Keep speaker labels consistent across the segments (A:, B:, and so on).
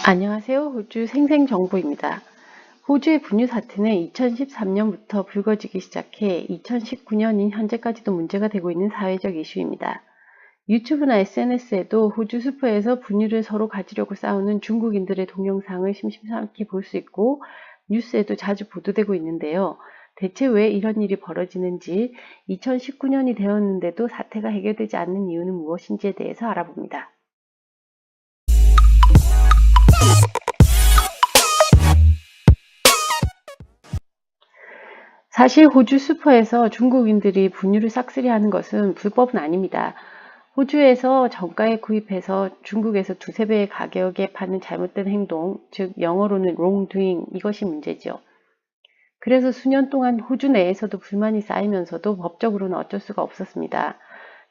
A: 안녕하세요. 호주 생생정보입니다. 호주의 분유 사태는 2013년부터 불거지기 시작해 2019년인 현재까지도 문제가 되고 있는 사회적 이슈입니다. 유튜브나 SNS에도 호주 슈퍼에서 분유를 서로 가지려고 싸우는 중국인들의 동영상을 심심찮게 볼 수 있고 뉴스에도 자주 보도되고 있는데요. 대체 왜 이런 일이 벌어지는지, 2019년이 되었는데도 사태가 해결되지 않는 이유는 무엇인지에 대해서 알아봅니다. 사실 호주 슈퍼에서 중국인들이 분유를 싹쓸이 하는 것은 불법은 아닙니다. 호주에서 정가에 구입해서 중국에서 두세 배의 가격에 파는 잘못된 행동, 즉 영어로는 wrongdoing, 이것이 문제죠. 그래서 수년 동안 호주 내에서도 불만이 쌓이면서도 법적으로는 어쩔 수가 없었습니다.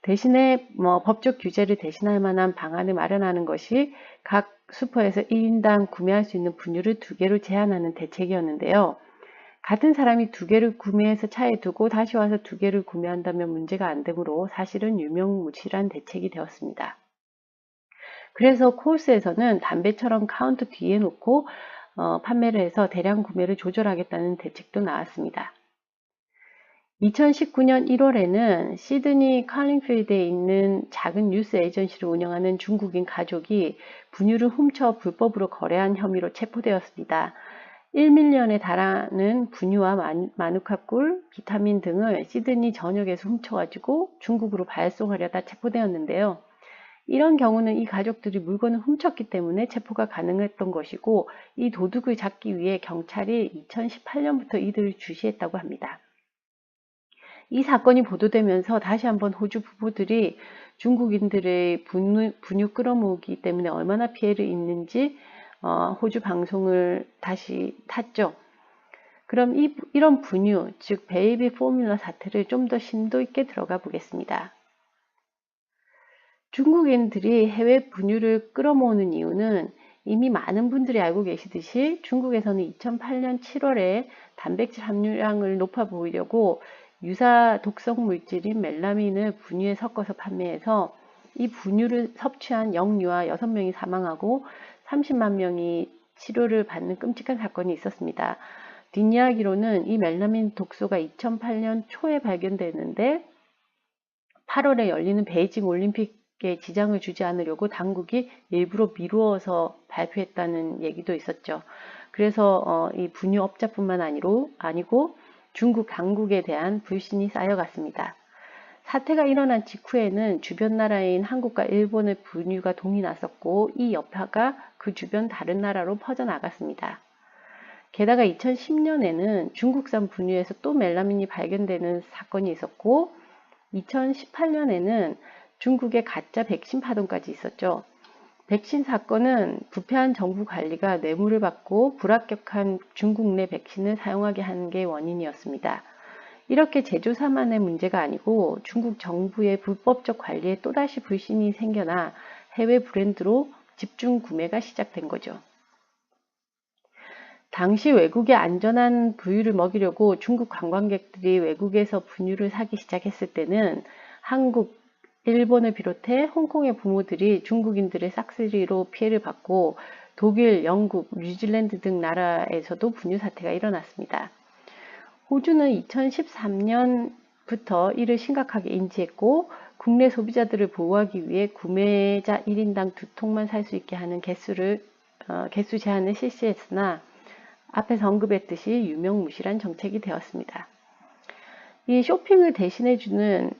A: 대신에 법적 규제를 대신할 만한 방안을 마련하는 것이 각 슈퍼에서 1인당 구매할 수 있는 분유를 2개로 제한하는 대책이었는데요. 같은 사람이 2개를 구매해서 차에 두고 다시 와서 2개를 구매한다면 문제가 안 되므로 사실은 유명무실한 대책이 되었습니다. 그래서 코스에서는 담배처럼 카운터 뒤에 놓고 판매를 해서 대량 구매를 조절하겠다는 대책도 나왔습니다. 2019년 1월에는 시드니 칼링필드에 있는 작은 뉴스 에이전시를 운영하는 중국인 가족이 분유를 훔쳐 불법으로 거래한 혐의로 체포되었습니다. 1밀리언에 달하는 분유와 마누카 꿀, 비타민 등을 시드니 전역에서 훔쳐가지고 중국으로 발송하려다 체포되었는데요. 이런 경우는 이 가족들이 물건을 훔쳤기 때문에 체포가 가능했던 것이고, 이 도둑을 잡기 위해 경찰이 2018년부터 이들을 주시했다고 합니다. 이 사건이 보도되면서 다시 한번 호주 부부들이 중국인들의 분유 끌어모으기 때문에 얼마나 피해를 입는지 호주 방송을 다시 탔죠. 그럼 이런 분유, 즉 베이비 포뮬러 사태를 좀 더 심도 있게 들어가 보겠습니다. 중국인들이 해외 분유를 끌어모으는 이유는 이미 많은 분들이 알고 계시듯이 중국에서는 2008년 7월에 단백질 함유량을 높아 보이려고 유사 독성 물질인 멜라민을 분유에 섞어서 판매해서 이 분유를 섭취한 영유아 6명이 사망하고 30만 명이 치료를 받는 끔찍한 사건이 있었습니다. 뒷이야기로는 이 멜라민 독소가 2008년 초에 발견되는데 8월에 열리는 베이징 올림픽에 지장을 주지 않으려고 당국이 일부러 미루어서 발표했다는 얘기도 있었죠. 그래서 이 분유업자뿐만 아니고 중국 당국에 대한 불신이 쌓여갔습니다. 사태가 일어난 직후에는 주변 나라인 한국과 일본의 분유가 동이 났었고, 이 여파가 그 주변 다른 나라로 퍼져나갔습니다. 게다가 2010년에는 중국산 분유에서 또 멜라민이 발견되는 사건이 있었고, 2018년에는 중국의 가짜 백신 파동까지 있었죠. 백신 사건은 부패한 정부 관리가 뇌물을 받고 불합격한 중국 내 백신을 사용하게 한 게 원인이었습니다. 이렇게 제조사만의 문제가 아니고 중국 정부의 불법적 관리에 또다시 불신이 생겨나 해외 브랜드로 집중 구매가 시작된 거죠. 당시 외국의 안전한 분유를 먹이려고 중국 관광객들이 외국에서 분유를 사기 시작했을 때는 한국, 일본을 비롯해 홍콩의 부모들이 중국인들의 싹쓸이로 피해를 받고 독일, 영국, 뉴질랜드 등 나라에서도 분유 사태가 일어났습니다. 호주는 2013년부터 이를 심각하게 인지했고, 국내 소비자들을 보호하기 위해 구매자 1인당 2통만 살 수 있게 하는 개수 제한을 실시했으나 앞에서 언급했듯이 유명무실한 정책이 되었습니다. 이 쇼핑을 대신해주는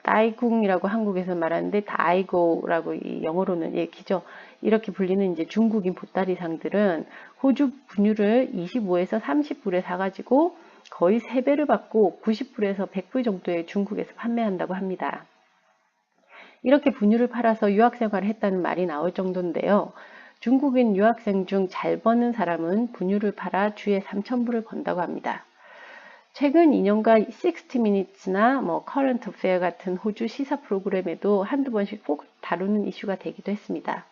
A: 다이궁이라고 한국에서 말하는데 다이고라고 이 영어로는 얘기죠. 이렇게 불리는 이제 중국인 보따리상들은 호주 분유를 25에서 30불에 사가지고 거의 3배를 받고 90불에서 100불 정도에 중국에서 판매한다고 합니다. 이렇게 분유를 팔아서 유학생활을 했다는 말이 나올 정도인데요. 중국인 유학생 중 잘 버는 사람은 분유를 팔아 주에 3,000불을 번다고 합니다. 최근 2년간 60minutes나 Current Affair 같은 호주 시사 프로그램에도 한두 번씩 꼭 다루는 이슈가 되기도 했습니다.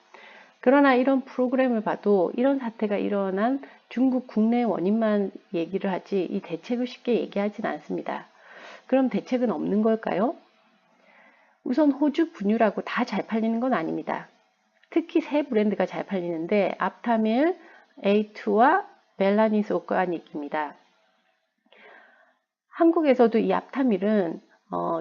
A: 그러나 이런 프로그램을 봐도 이런 사태가 일어난 중국 국내 원인만 얘기를 하지 이 대책을 쉽게 얘기하진 않습니다. 그럼 대책은 없는 걸까요? 우선 호주 분유라고 다 잘 팔리는 건 아닙니다. 특히 세 브랜드가 잘 팔리는데 앞타밀, A2와 멜라니스 오가닉입니다. 한국에서도 이 앞타밀은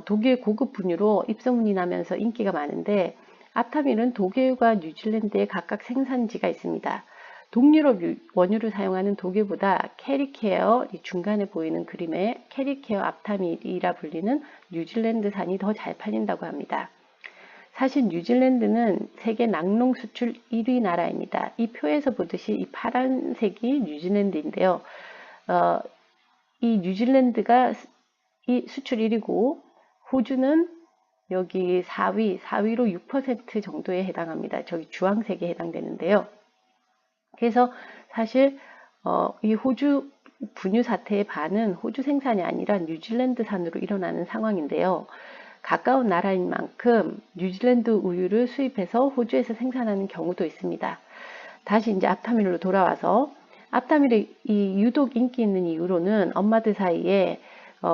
A: 독일 고급 분유로 입소문이 나면서 인기가 많은데 앞타밀은 독일과 뉴질랜드에 각각 생산지가 있습니다. 동유럽 원유를 사용하는 독일보다 캐리케어, 이 중간에 보이는 그림에 캐리케어 앞타밀이라 불리는 뉴질랜드산이 더 잘 팔린다고 합니다. 사실 뉴질랜드는 세계 낙농 수출 1위 나라입니다. 이 표에서 보듯이 이 파란색이 뉴질랜드인데요. 이 뉴질랜드가 이 수출 1위고 호주는 여기 4위로 6% 정도에 해당합니다. 저기 주황색에 해당되는데요. 그래서 사실 이 호주 분유 사태의 반은 호주 생산이 아니라 뉴질랜드산으로 일어나는 상황인데요. 가까운 나라인 만큼 뉴질랜드 우유를 수입해서 호주에서 생산하는 경우도 있습니다. 다시 이제 앞타밀로 돌아와서 앞타밀이 이 유독 인기 있는 이유로는 엄마들 사이에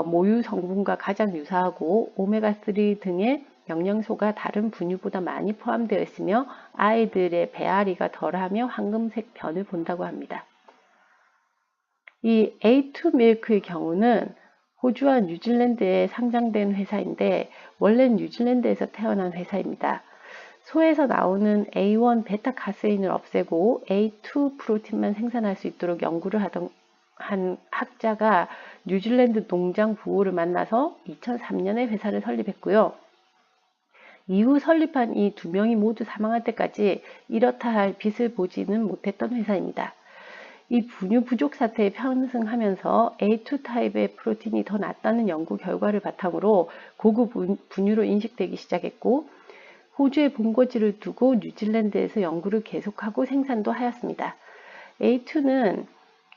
A: 모유 성분과 가장 유사하고 오메가3 등의 영양소가 다른 분유보다 많이 포함되어 있으며 아이들의 배앓이가 덜하며 황금색 변을 본다고 합니다. 이 A2 밀크의 경우는 호주와 뉴질랜드에 상장된 회사인데 원래는 뉴질랜드에서 태어난 회사입니다. 소에서 나오는 A1 베타카세인을 없애고 A2 프로틴만 생산할 수 있도록 연구를 한 학자가 뉴질랜드 농장 부호를 만나서 2003년에 회사를 설립했고요. 이후 설립한 이 두 명이 모두 사망할 때까지 이렇다 할 빛을 보지는 못했던 회사입니다. 이 분유 부족 사태에 편승하면서 A2 타입의 프로틴이 더 낫다는 연구 결과를 바탕으로 고급 분유로 인식되기 시작했고 호주에 본거지를 두고 뉴질랜드에서 연구를 계속하고 생산도 하였습니다. A2는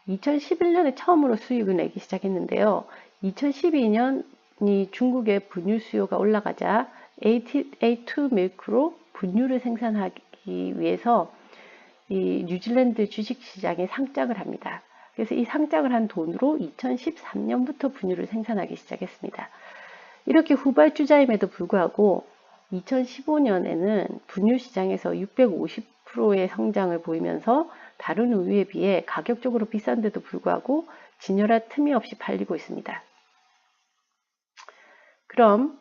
A: 2011년에 처음으로 수익을 내기 시작했는데요. 2012년이 중국의 분유 수요가 올라가자 A2 밀크로 분유를 생산하기 위해서 이 뉴질랜드 주식시장에 상장을 합니다. 그래서 이 상장을 한 돈으로 2013년부터 분유를 생산하기 시작했습니다. 이렇게 후발주자임에도 불구하고 2015년에는 분유 시장에서 650%의 성장을 보이면서 다른 우유에 비해 가격적으로 비싼데도 불구하고 진열할 틈이 없이 팔리고 있습니다. 그럼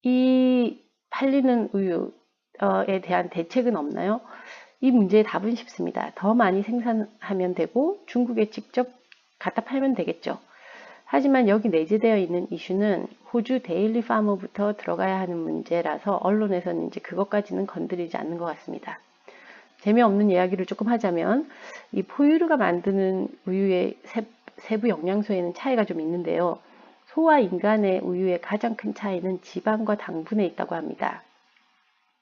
A: 이 팔리는 우유에 대한 대책은 없나요? 이 문제의 답은 쉽습니다. 더 많이 생산하면 되고 중국에 직접 갖다 팔면 되겠죠. 하지만 여기 내재되어 있는 이슈는 호주 데일리 파머부터 들어가야 하는 문제라서 언론에서는 이제 그것까지는 건드리지 않는 것 같습니다. 재미없는 이야기를 조금 하자면 이 포유류가 만드는 우유의 세부 영양소에는 차이가 좀 있는데요. 소와 인간의 우유의 가장 큰 차이는 지방과 당분에 있다고 합니다.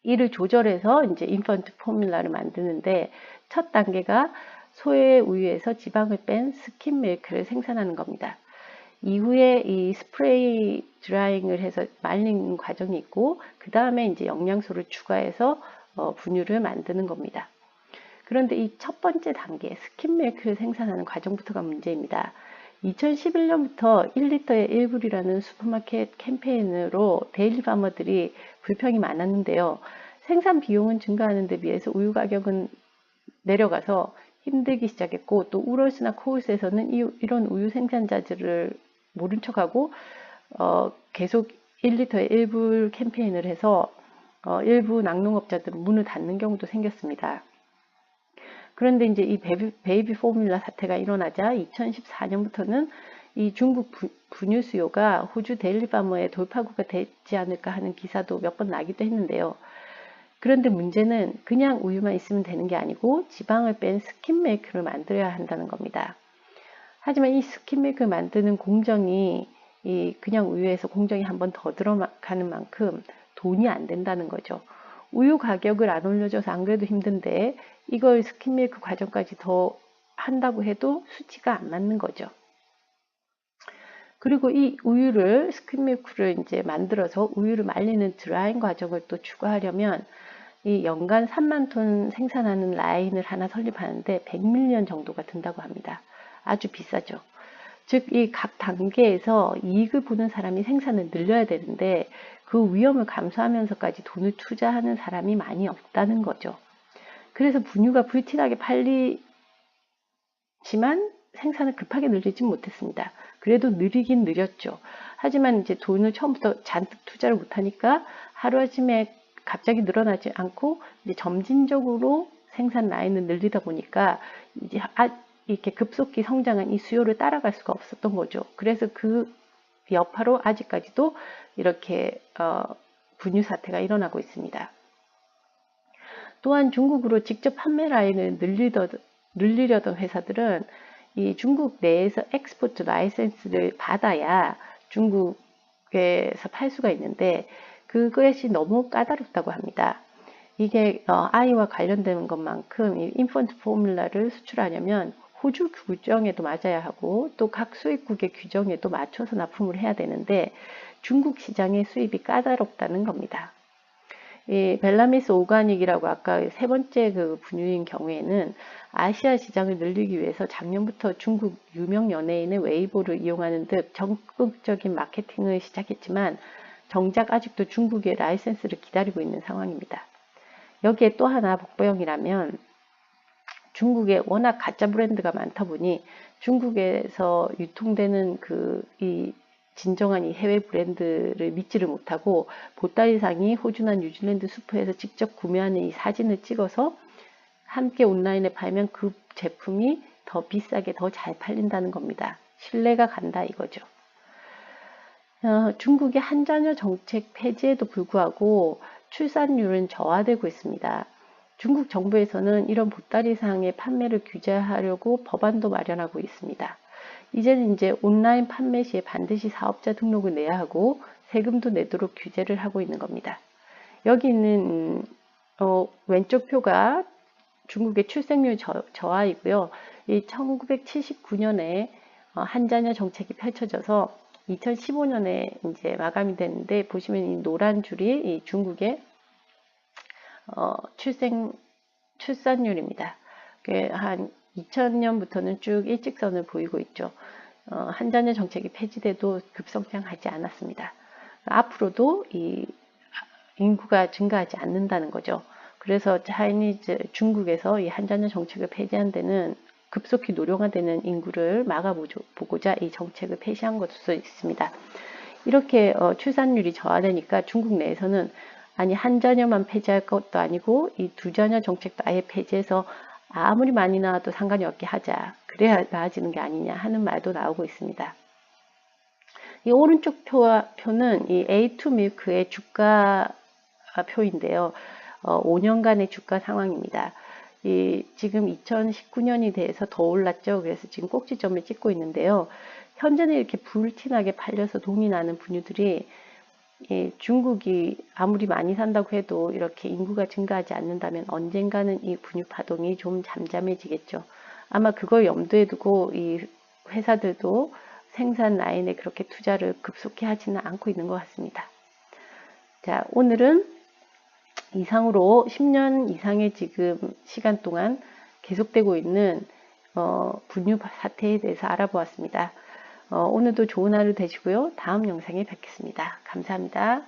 A: 이를 조절해서 이제 인펀트 포뮬라를 만드는데 첫 단계가 소의 우유에서 지방을 뺀 스kim 밀크를 생산하는 겁니다. 이후에 이 스프레이 드라잉을 해서 말리는 과정이 있고 그 다음에 이제 영양소를 추가해서 분유를 만드는 겁니다. 그런데 이 첫 번째 단계 스kim 밀크를 생산하는 과정부터가 문제입니다. 2011년부터 1리터에 1불이라는 슈퍼마켓 캠페인으로 데일리 파머들이 불평이 많았는데요. 생산 비용은 증가하는 데 비해서 우유 가격은 내려가서 힘들기 시작했고 또 우럴스나 코울스에서는 이런 우유 생산자들을 모른 척하고 계속 1리터에 1불 캠페인을 해서 일부 낙농업자들은 문을 닫는 경우도 생겼습니다. 그런데 이제 이 베이비 포뮬라 사태가 일어나자 2014년부터는 이 중국 분유 수요가 호주 데일리 파머의 돌파구가 되지 않을까 하는 기사도 몇 번 나기도 했는데요. 그런데 문제는 그냥 우유만 있으면 되는 게 아니고 지방을 뺀 스kim 밀크를 만들어야 한다는 겁니다. 하지만 이 스kim 밀크를 만드는 공정이 이 그냥 우유에서 공정이 한 번 더 들어가는 만큼 돈이 안 된다는 거죠. 우유 가격을 안 올려줘서 안 그래도 힘든데 이걸 스kim 밀크 과정까지 더 한다고 해도 수치가 안 맞는 거죠. 그리고 이 우유를 스kim 밀크를 이제 만들어서 우유를 말리는 드라잉 과정을 또 추가하려면 이 연간 3만 톤 생산하는 라인을 하나 설립하는데 100밀리언 정도가 든다고 합니다. 아주 비싸죠. 즉, 이 각 단계에서 이익을 보는 사람이 생산을 늘려야 되는데 그 위험을 감수하면서까지 돈을 투자하는 사람이 많이 없다는 거죠. 그래서 분유가 불티나게 팔리지만 생산을 급하게 늘리진 못했습니다. 그래도 느리긴 느렸죠. 하지만 이제 돈을 처음부터 잔뜩 투자를 못하니까 하루아침에 갑자기 늘어나지 않고 이제 점진적으로 생산 라인을 늘리다 보니까 이제 이렇게 급속히 성장한 이 수요를 따라갈 수가 없었던 거죠. 그래서 그 여파로 아직까지도 이렇게 분유 사태가 일어나고 있습니다. 또한 중국으로 직접 판매 라인을 늘리려던 회사들은 이 중국 내에서 엑스포트 라이센스를 받아야 중국에서 팔 수가 있는데 그것이 너무 까다롭다고 합니다. 이게 아이와 관련되는 것만큼 이 인펀트 포뮬라를 수출하려면 호주 규정에도 맞아야 하고 또 각 수입국의 규정에도 맞춰서 납품을 해야 되는데 중국 시장의 수입이 까다롭다는 겁니다. 이 벨라미스 오가닉이라고 아까 세 번째 그 분유인 경우에는 아시아 시장을 늘리기 위해서 작년부터 중국 유명 연예인의 웨이보를 이용하는 듯 적극적인 마케팅을 시작했지만 정작 아직도 중국의 라이센스를 기다리고 있는 상황입니다. 여기에 또 하나 복병이라면 중국에 워낙 가짜 브랜드가 많다 보니 중국에서 유통되는 이 진정한 이 해외 브랜드를 믿지를 못하고 보따리상이 호주나 뉴질랜드 슈퍼에서 직접 구매하는 이 사진을 찍어서 함께 온라인에 팔면 그 제품이 더 비싸게 더 잘 팔린다는 겁니다. 신뢰가 간다 이거죠. 중국의 한자녀 정책 폐지에도 불구하고 출산율은 저하되고 있습니다. 중국 정부에서는 이런 보따리상의 판매를 규제하려고 법안도 마련하고 있습니다. 이제는 이제 온라인 판매 시에 반드시 사업자 등록을 내야 하고 세금도 내도록 규제를 하고 있는 겁니다. 여기 있는 왼쪽 표가 중국의 출생률 저하이고요. 이 1979년에 한자녀 정책이 펼쳐져서 2015년에 이제 마감이 됐는데 보시면 이 노란 줄이 이 중국의 출산율입니다. 한 2000년부터는 쭉 일직선을 보이고 있죠. 한자녀 정책이 폐지돼도 급성장하지 않았습니다. 앞으로도 이 인구가 증가하지 않는다는 거죠. 그래서 중국에서 이 한자녀 정책을 폐지한 데는 급속히 노령화되는 인구를 막아보고자 이 정책을 폐지한 것일 수 있습니다. 이렇게 출산율이 저하되니까 중국 내에서는 아니 한 자녀만 폐지할 것도 아니고 이 두 자녀 정책도 아예 폐지해서 아무리 많이 나와도 상관이 없게 하자. 그래야 나아지는 게 아니냐 하는 말도 나오고 있습니다. 이 오른쪽 표는 이 A2 밀크의 주가 표인데요. 5년간의 주가 상황입니다. 지금 2019년이 돼서 더 올랐죠. 그래서 지금 꼭지점을 찍고 있는데요. 현재는 이렇게 불티나게 팔려서 돈이 나는 분유들이 중국이 아무리 많이 산다고 해도 이렇게 인구가 증가하지 않는다면 언젠가는 이 분유 파동이 좀 잠잠해지겠죠. 아마 그걸 염두에 두고 이 회사들도 생산 라인에 그렇게 투자를 급속히 하지는 않고 있는 것 같습니다. 자, 오늘은 이상으로 10년 이상의 지금 시간 동안 계속되고 있는 분유 사태에 대해서 알아보았습니다. 오늘도 좋은 하루 되시고요. 다음 영상에 뵙겠습니다. 감사합니다.